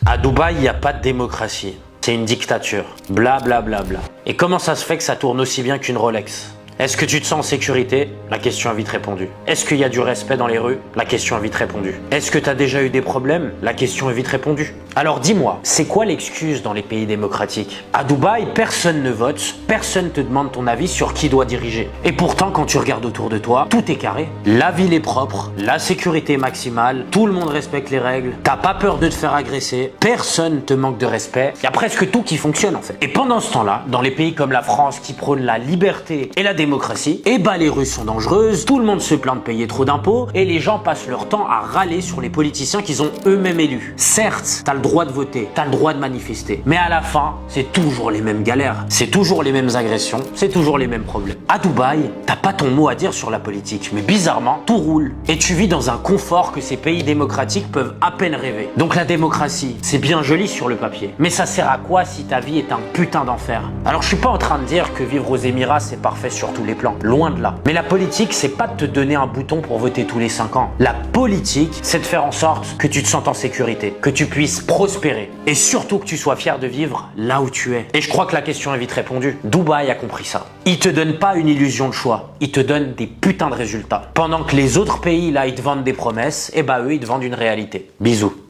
À Dubaï, il n'y a pas de démocratie. C'est une dictature. Bla bla bla bla. Et comment ça se fait que ça tourne aussi bien qu'une Rolex? Est-ce que tu te sens en sécurité? La question est vite répondue. Est-ce qu'il y a du respect dans les rues? La question est vite répondue. Est-ce que tu as déjà eu des problèmes? La question est vite répondue. Alors dis-moi, c'est quoi l'excuse dans les pays démocratiques? À Dubaï, personne ne vote, personne te demande ton avis sur qui doit diriger. Et pourtant, quand tu regardes autour de toi, tout est carré. La ville est propre, la sécurité est maximale, tout le monde respecte les règles, t'as pas peur de te faire agresser, personne te manque de respect, il y a presque tout qui fonctionne en fait. Et pendant ce temps-là, dans les pays comme la France qui prônent la liberté et la démocratie, eh ben les rues sont dangereuses, tout le monde se plaint de payer trop d'impôts et les gens passent leur temps à râler sur les politiciens qu'ils ont eux-mêmes élus. Certes, t'as le droit de voter, t'as le droit de manifester, mais à la fin, c'est toujours les mêmes galères, c'est toujours les mêmes agressions, c'est toujours les mêmes problèmes. À Dubaï, t'as pas ton mot à dire sur la politique, mais bizarrement, tout roule et tu vis dans un confort que ces pays démocratiques peuvent à peine rêver. Donc la démocratie, c'est bien joli sur le papier, mais ça sert à quoi si ta vie est un putain d'enfer? Alors je suis pas en train de dire que vivre aux Émirats c'est parfait sur tous les plans, loin de là. Mais la politique, c'est pas de te donner un bouton pour voter tous les 5 ans. La politique, c'est de faire en sorte que tu te sentes en sécurité, que tu puisses prospérer et surtout que tu sois fier de vivre là où tu es. Et je crois que la question est vite répondue. Dubaï a compris ça. Ils te donnent pas une illusion de choix, ils te donnent des putains de résultats. Pendant que les autres pays là, ils te vendent des promesses, et bah eux, ils te vendent une réalité. Bisous.